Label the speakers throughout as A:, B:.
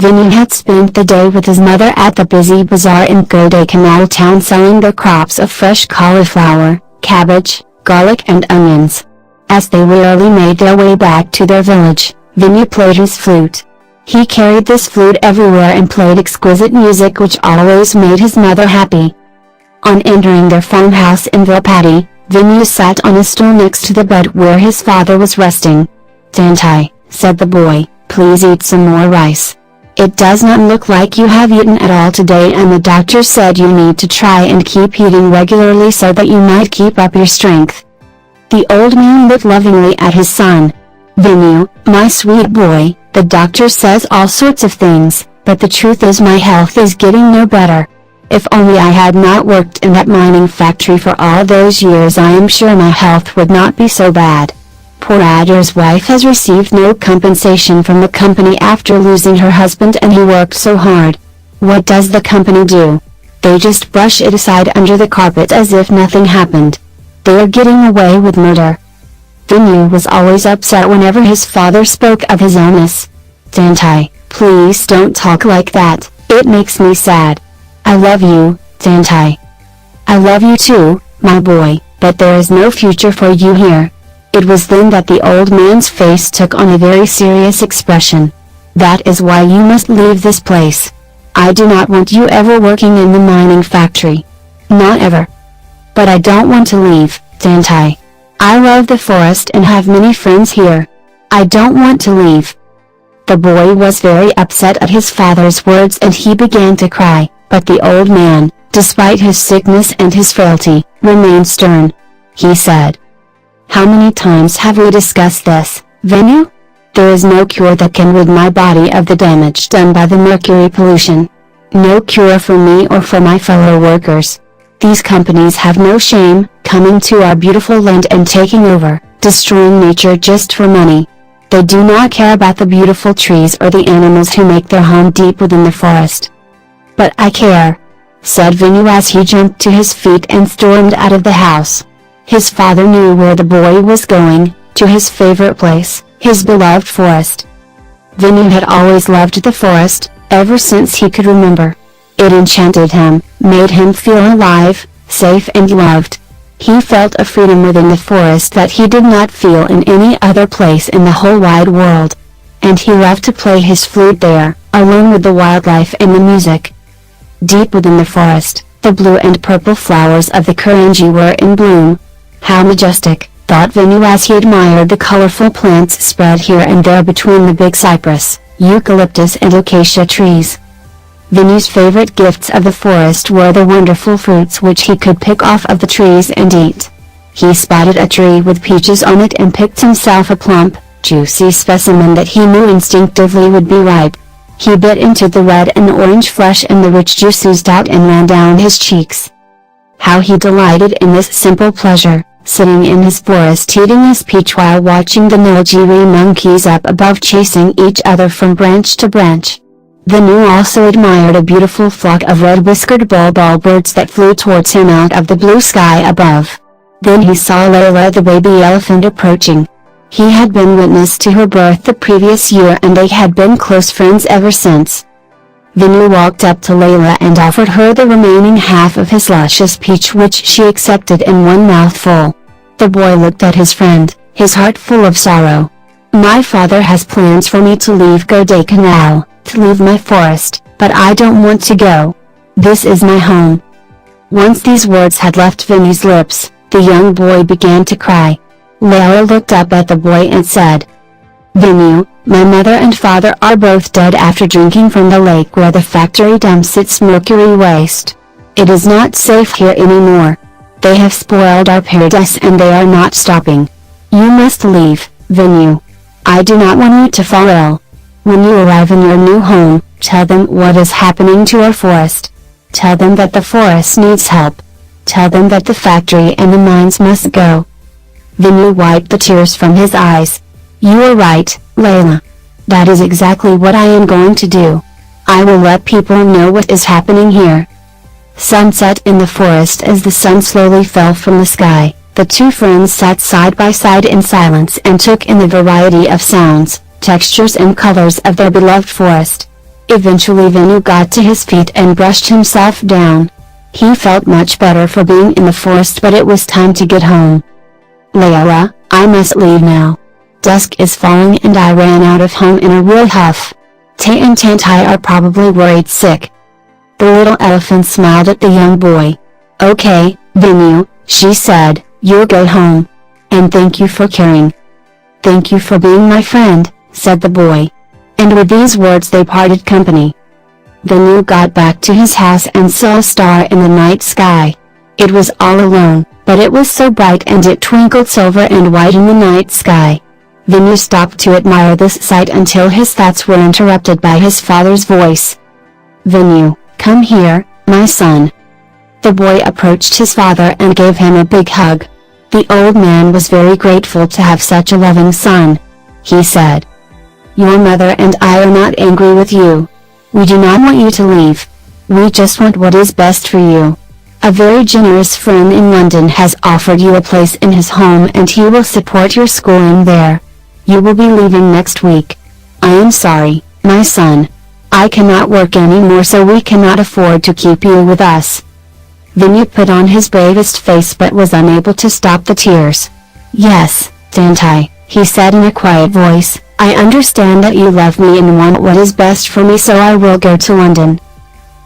A: Vinny had spent the day with his mother at the busy bazaar in Kodaikanal town selling their crops of fresh cauliflower, cabbage, garlic and onions. As they wearily made their way back to their village, Vinny played his flute. He carried this flute everywhere and played exquisite music which always made his mother happy. On entering their farmhouse in Vilpatti, Vinny sat on a stool next to the bed where his father was resting. "Tantai," said the boy, "please eat some more rice. It does not look like you have eaten at all today and the doctor said you need to try and keep eating regularly so that you might keep up your strength." The old man looked lovingly at his son. "Vinny, my sweet boy, the doctor says all sorts of things, but the truth is my health is getting no better. If only I had not worked in that mining factory for all those years I am sure my health would not be so bad. Poor Adar's wife has received no compensation from the company after losing her husband and he worked so hard. What does the company do? They just brush it aside under the carpet as if nothing happened. They are getting away with murder." Vinny was always upset whenever his father spoke of his illness. "Tantai, please don't talk like that, it makes me sad. I love you, Tantai. I love you too, my boy, but there is no future for you here." It was then that the old man's face took on a very serious expression. "That is why you must leave this place. I do not want you ever working in the mining factory. Not ever. But I don't want to leave, Tantai. I love the forest and have many friends here. I don't want to leave." The boy was very upset at his father's words and he began to cry, but the old man, despite his sickness and his frailty, remained stern. He said, "How many times have we discussed this, Vinny? There is no cure that can rid my body of the damage done by the mercury pollution. No cure for me or for my fellow workers. These companies have no shame, coming to our beautiful land and taking over, destroying nature just for money. They do not care about the beautiful trees or the animals who make their home deep within the forest." "But I care," said Vinny as he jumped to his feet and stormed out of the house. His father knew where the boy was going, to his favorite place, his beloved forest. Vinny had always loved the forest, ever since he could remember. It enchanted him, made him feel alive, safe and loved. He felt a freedom within the forest that he did not feel in any other place in the whole wide world. And he loved to play his flute there, alone with the wildlife and the music. Deep within the forest, the blue and purple flowers of the Kurangi were in bloom. How majestic, thought Vinny as he admired the colorful plants spread here and there between the big cypress, eucalyptus and acacia trees. Vinny's favorite gifts of the forest were the wonderful fruits which he could pick off of the trees and eat. He spotted a tree with peaches on it and picked himself a plump, juicy specimen that he knew instinctively would be ripe. He bit into the red and orange flesh and the rich juice oozed out and ran down his cheeks. How he delighted in this simple pleasure, sitting in his forest eating his peach while watching the Nilgiri monkeys up above chasing each other from branch to branch. Vinny also admired a beautiful flock of red-whiskered bulbul birds that flew towards him out of the blue sky above. Then he saw Layla the baby elephant approaching. He had been witness to her birth the previous year and they had been close friends ever since. Vinny walked up to Layla and offered her the remaining half of his luscious peach which she accepted in one mouthful. The boy looked at his friend, his heart full of sorrow. "My father has plans for me to leave Kodaikanal, to leave my forest, but I don't want to go. This is my home." Once these words had left Vinny's lips, the young boy began to cry. Layla looked up at the boy and said, "Vinny, my mother and father are both dead after drinking from the lake where the factory dumps its mercury waste. It is not safe here anymore. They have spoiled our paradise and they are not stopping. You must leave, Vinny. I do not want you to fall ill. When you arrive in your new home, tell them what is happening to our forest. Tell them that the forest needs help. Tell them that the factory and the mines must go." Vinny wiped the tears from his eyes. "You are right, Layla. That is exactly what I am going to do. I will let people know what is happening here." Sunset in the forest. As the sun slowly fell from the sky, the two friends sat side by side in silence and took in the variety of sounds, textures and colors of their beloved forest. Eventually Venu got to his feet and brushed himself down. He felt much better for being in the forest, but it was time to get home. Layla, I must leave now. Dusk is falling and I ran out of home in a real huff. Tay and Tantai are probably worried sick. The little elephant smiled at the young boy. Okay, Venu, she said, you'll go home. And thank you for caring. Thank you for being my friend, said the boy. And with these words they parted company. Venu got back to his house and saw a star in the night sky. It was all alone, but it was so bright and it twinkled silver and white in the night sky. Venu stopped to admire this sight until his thoughts were interrupted by his father's voice. Venu, come here, my son. The boy approached his father and gave him a big hug. The old man was very grateful to have such a loving son. He said, your mother and I are not angry with you. We do not want you to leave. We just want what is best for you. A very generous friend in London has offered you a place in his home and he will support your schooling there. You will be leaving next week. I am sorry, my son. I cannot work anymore, so we cannot afford to keep you with us. Venu put on his bravest face but was unable to stop the tears. Yes, Tantai, he said in a quiet voice, I understand that you love me and want what is best for me, so I will go to London.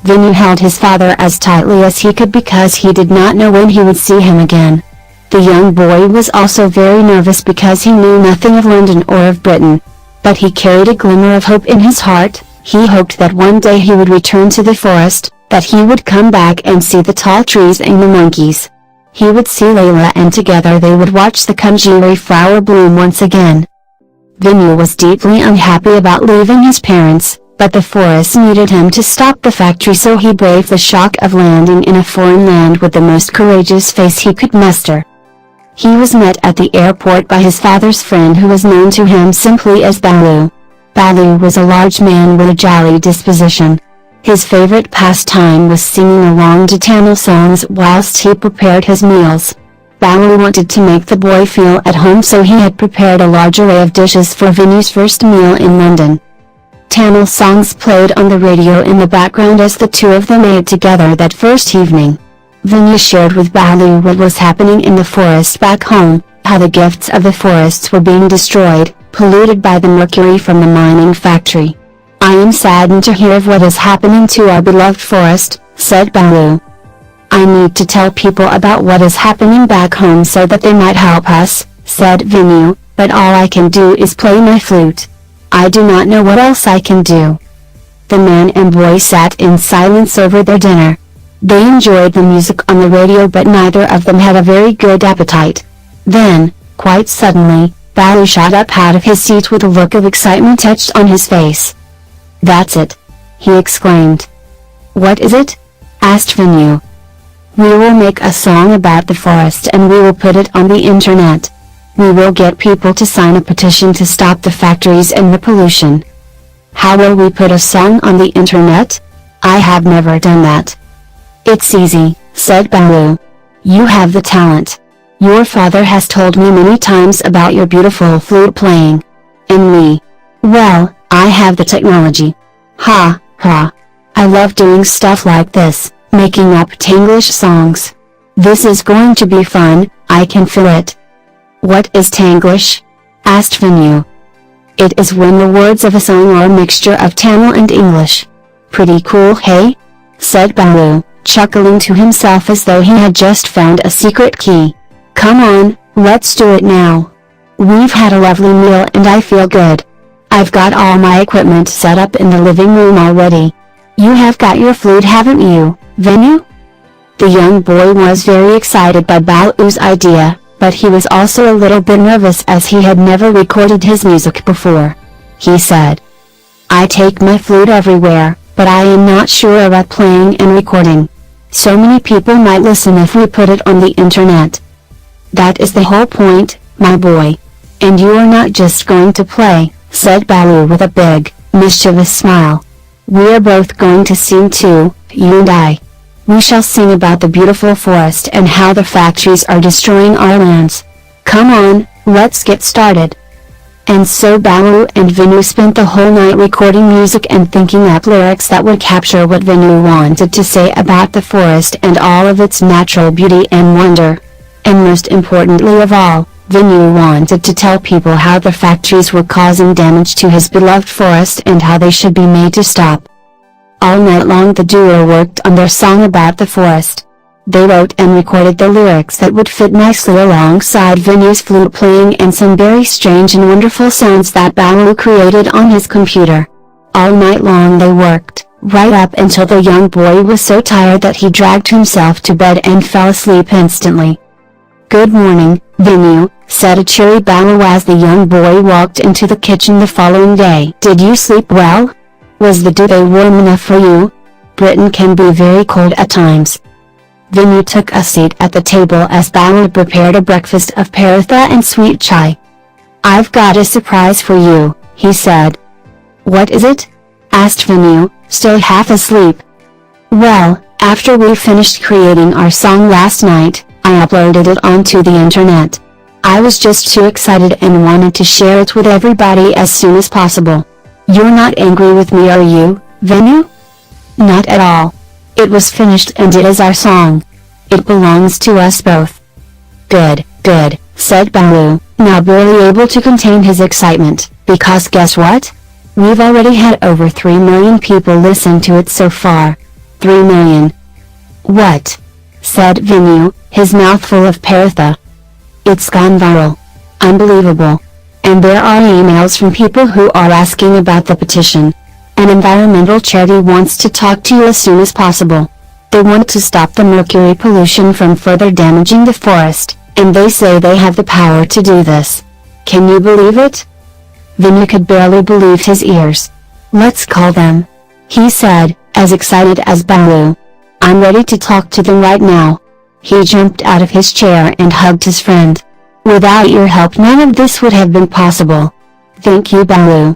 A: Venu held his father as tightly as he could because he did not know when he would see him again. The young boy was also very nervous because he knew nothing of London or of Britain. But he carried a glimmer of hope in his heart. He hoped that one day he would return to the forest, that he would come back and see the tall trees and the monkeys. He would see Layla and together they would watch the conjury flower bloom once again. Venu was deeply unhappy about leaving his parents, but the forest needed him to stop the factory, so he braved the shock of landing in a foreign land with the most courageous face he could muster. He was met at the airport by his father's friend who was known to him simply as Balu. Balu was a large man with a jolly disposition. His favorite pastime was singing along to Tamil songs whilst he prepared his meals. Balu wanted to make the boy feel at home, so he had prepared a large array of dishes for Venu's first meal in London. Tamil songs played on the radio in the background as the two of them ate together that first evening. Venu shared with Balu what was happening in the forest back home, how the gifts of the forests were being destroyed, polluted by the mercury from the mining factory. I am saddened to hear of what is happening to our beloved forest, said Balu. I need to tell people about what is happening back home so that they might help us, said Venu, but all I can do is play my flute. I do not know what else I can do. The man and boy sat in silence over their dinner. They enjoyed the music on the radio, but neither of them had a very good appetite. Then, quite suddenly, Balu shot up out of his seat with a look of excitement etched on his face. That's it! He exclaimed. What is it? Asked Venu. We will make a song about the forest and we will put it on the internet. We will get people to sign a petition to stop the factories and the pollution. How will we put a song on the internet? I have never done that. It's easy, said Balu. You have the talent. Your father has told me many times about your beautiful flute playing. And me. Well, I have the technology. Ha, ha. I love doing stuff like this, making up Tanglish songs. This is going to be fun, I can feel it. What is Tanglish? Asked Venu. It is when the words of a song are a mixture of Tamil and English. Pretty cool, hey? Said Balu, chuckling to himself as though he had just found a secret key. Come on, let's do it now. We've had a lovely meal and I feel good. I've got all my equipment set up in the living room already. You have got your flute, haven't you, Venu? The young boy was very excited by Balu's idea, but he was also a little bit nervous as he had never recorded his music before. He said, I take my flute everywhere, but I am not sure about playing and recording. So many people might listen if we put it on the internet. That is the whole point, my boy. And you are not just going to play, said Balu with a big, mischievous smile. We are both going to sing too, you and I. We shall sing about the beautiful forest and how the factories are destroying our lands. Come on, let's get started. And so Balu and Venu spent the whole night recording music and thinking up lyrics that would capture what Venu wanted to say about the forest and all of its natural beauty and wonder. And most importantly of all, Venu wanted to tell people how the factories were causing damage to his beloved forest and how they should be made to stop. All night long the duo worked on their song about the forest. They wrote and recorded the lyrics that would fit nicely alongside Venu's flute playing and some very strange and wonderful sounds that Balu created on his computer. All night long they worked, right up until the young boy was so tired that he dragged himself to bed and fell asleep instantly. "Good morning, Venu," said a cheery Balu as the young boy walked into the kitchen the following day. "Did you sleep well? Was the duvet warm enough for you? Britain can be very cold at times." Venu took a seat at the table as Balu prepared a breakfast of paratha and sweet chai. "I've got a surprise for you," he said. "What is it?" asked Venu, still half asleep. "Well, after we finished creating our song last night, I uploaded it onto the internet. I was just too excited and wanted to share it with everybody as soon as possible. You're not angry with me, are you, Venu?" "Not at all. It was finished and it is our song. It belongs to us both." "Good, good," said Balu, now barely able to contain his excitement, "because guess what? We've already had over 3 million people listen to it so far." 3 million. "What?" said Venu, his mouth full of paratha. "It's gone viral. Unbelievable. And there are emails from people who are asking about the petition. An environmental charity wants to talk to you as soon as possible. They want to stop the mercury pollution from further damaging the forest, and they say they have the power to do this. Can you believe it?" Venu could barely believe his ears. "Let's call them," he said, as excited as Balu. "I'm ready to talk to them right now." He jumped out of his chair and hugged his friend. "Without your help none of this would have been possible. Thank you, Balu.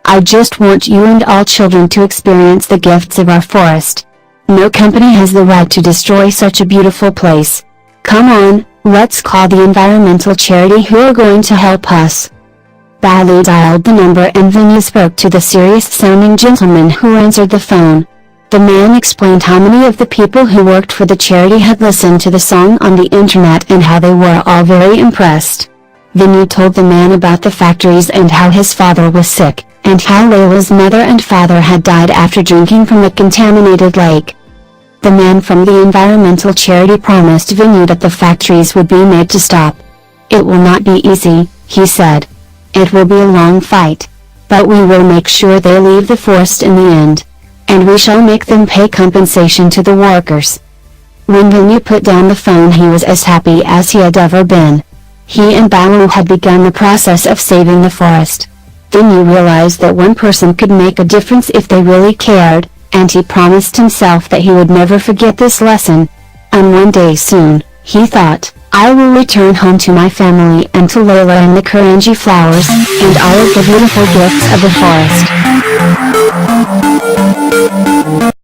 A: I just want you and all children to experience the gifts of our forest. No company has the right to destroy such a beautiful place. Come on, let's call the environmental charity who are going to help us." Balu dialed the number and Venu spoke to the serious-sounding gentleman who answered the phone. The man explained how many of the people who worked for the charity had listened to the song on the internet and how they were all very impressed. Venu told the man about the factories and how his father was sick, and how Layla's mother and father had died after drinking from a contaminated lake. The man from the environmental charity promised Venu that the factories would be made to stop. "It will not be easy," he said. "It will be a long fight. But we will make sure they leave the forest in the end. And we shall make them pay compensation to the workers." When Venu put down the phone he was as happy as he had ever been. He and Balu had begun the process of saving the forest. Venu realized that one person could make a difference if they really cared, and he promised himself that he would never forget this lesson. And one day soon, he thought, "I will return home to my family and to Layla and the Karanji flowers, and all of the beautiful gifts of the forest."